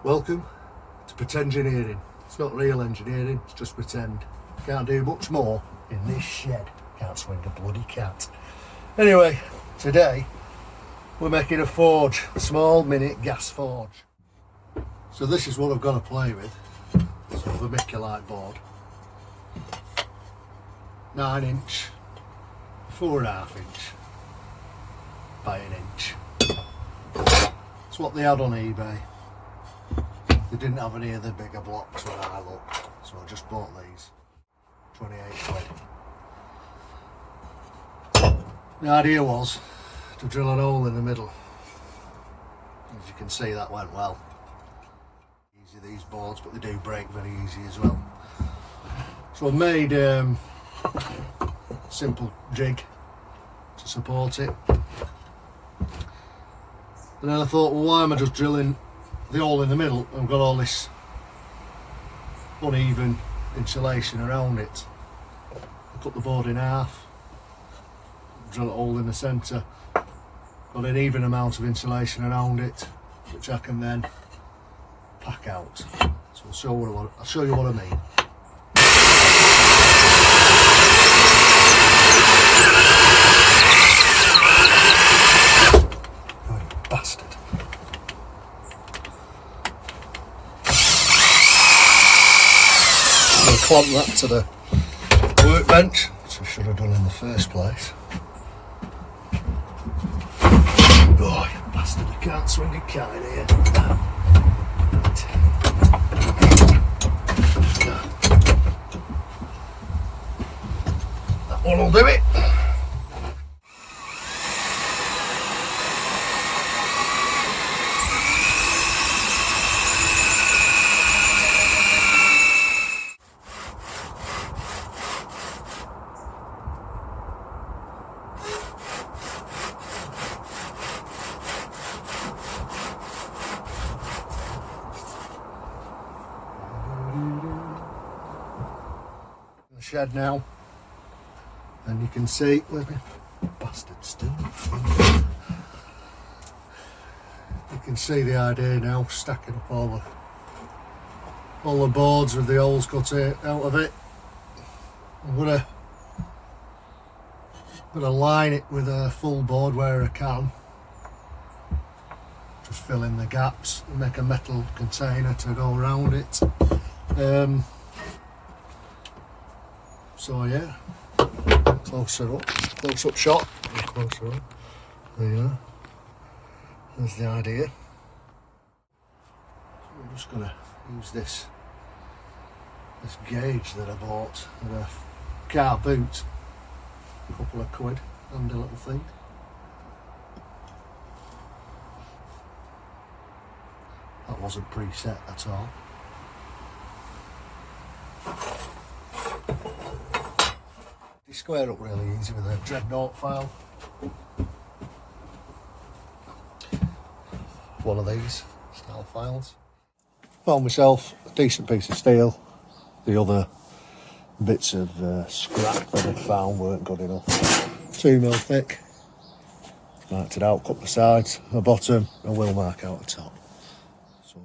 Welcome to Pretengineering. It's not real engineering, it's just pretend. Can't do much more in this shed. Can't swing a bloody cat. Anyway, today we're making a forge, a small mini gas forge. So this is what I've got to play with. So the Miculite board. 9 inch, 4.5 inch by an inch. It's what they had on eBay. They didn't have any of the bigger blocks when I looked, so I just bought these. 28 quid. The idea was to drill a hole in the middle. As you can see, that went well. Easy these boards, but they do break very easy as well. So I've made a simple jig to support it. And then I thought, well, why am I just drilling the hole in the middle? I've got all this uneven insulation around it. I cut the board in half, drill a hole in the centre, got an even amount of insulation around it, which I can then pack out. So I'll show you what I mean. Oh, you bastard. Clamp that to the workbench, which I should have done in the first place. Oh, you bastard, I can't swing a cat in here. That one will do it. The shed now, and you can see where's my bastard still. You can see the idea now, stacking up all the boards with the holes cut out of it. I'm gonna line it with a full board where I can. Just fill in the gaps and make a metal container to go around it. So yeah, close up shot, closer up, there you are, there's the idea. So I'm just going to use this gauge that I bought at a car boot, a couple of quid, handy little thing. That wasn't preset at all. You square up really easy with a Dreadnought file. One of these style files. Found myself a decent piece of steel. The other bits of scrap that I found weren't good enough. 2mm thick. Marked it out, cut the sides, the bottom, and will mark out the top. So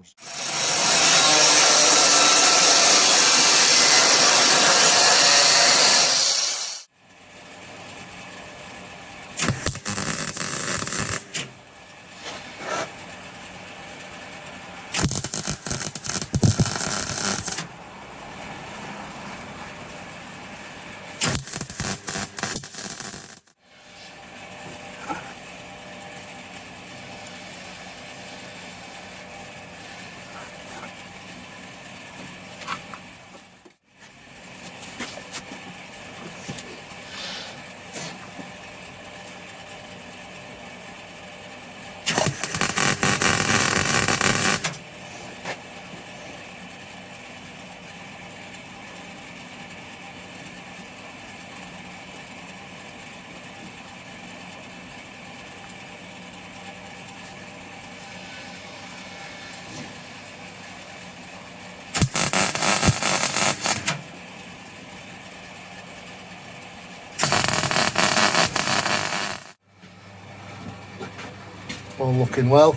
all looking well.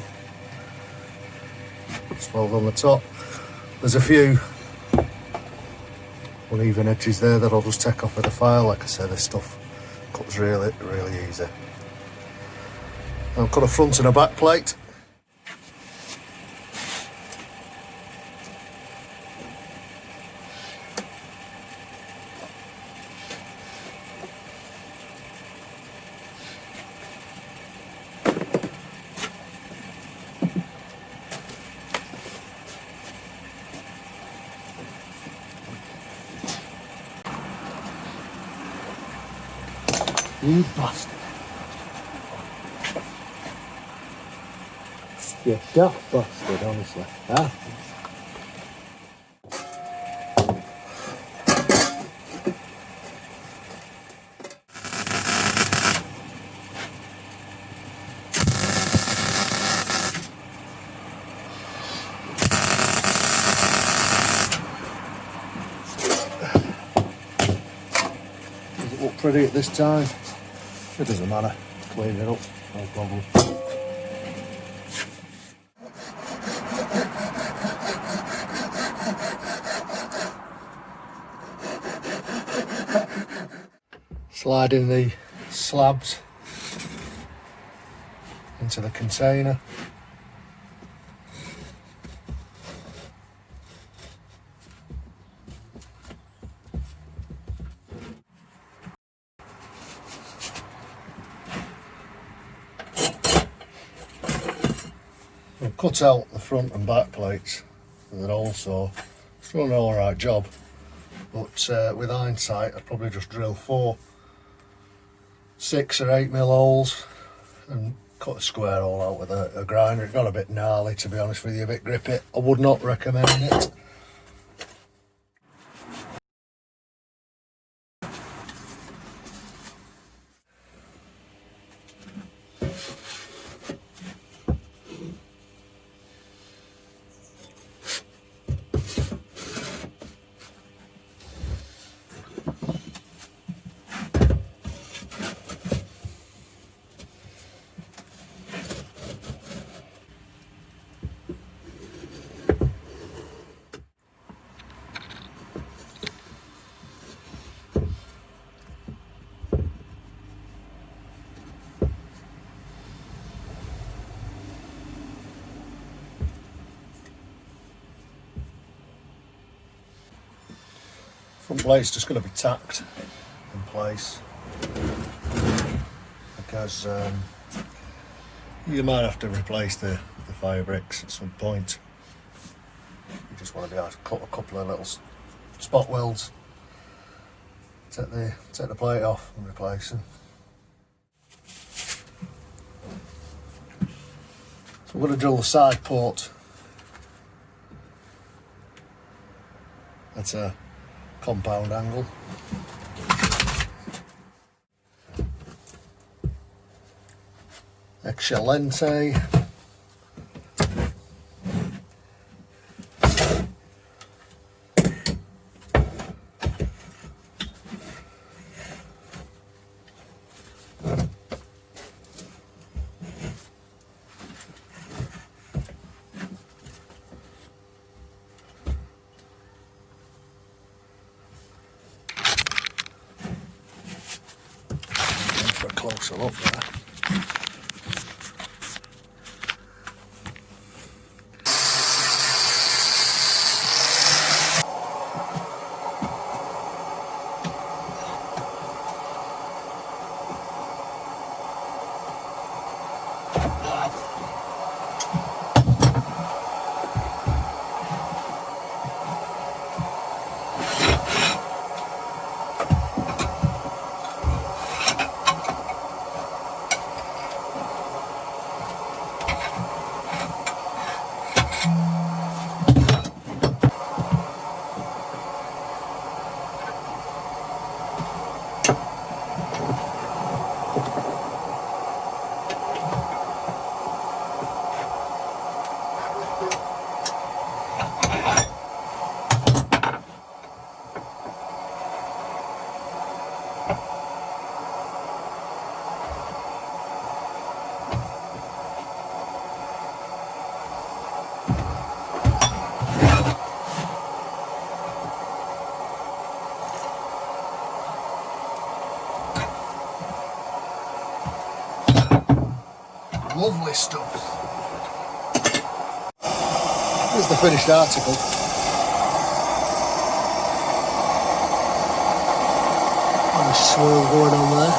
Just weld on the top. There's a few uneven edges there that I'll just take off with a file. Like I said, this stuff cuts really easy. I've got a front and a back plate. You bastard. You daft bastard, honestly. Huh? Does it look pretty at this time? It doesn't matter. Clean it up, no problem. Sliding the slabs into the container. I've cut out the front and back plates with an hole saw. It's done an alright job, but with hindsight I'd probably just drill 4 6 or 8 mil holes and cut a square hole out with a grinder. It got a bit gnarly, to be honest with you, a bit grippy. I would not recommend it. Front plate's just going to be tacked in place because you might have to replace the fire bricks at some point. You just want to be able to cut a couple of little spot welds, take the plate off and replace them. So I'm going to drill the side port. That's a compound angle. Excelente. For a closer look there. Lovely stuff. Here's the finished article. Nice swirl going on there.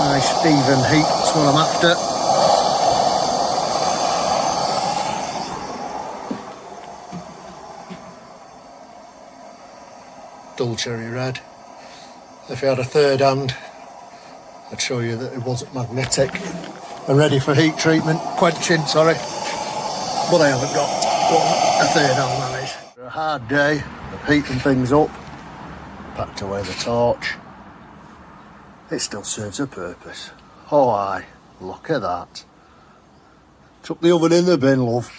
Nice even heat, that's what I'm after. Dull cherry red. If I had a third hand, I'd show you that it wasn't magnetic and ready for heat treatment, quenching, sorry. But I haven't got one, a third hand, that is. A hard day of heating things up. Packed away the torch. It still serves a purpose. Oh aye, look at that. Chuck the oven in the bin, love.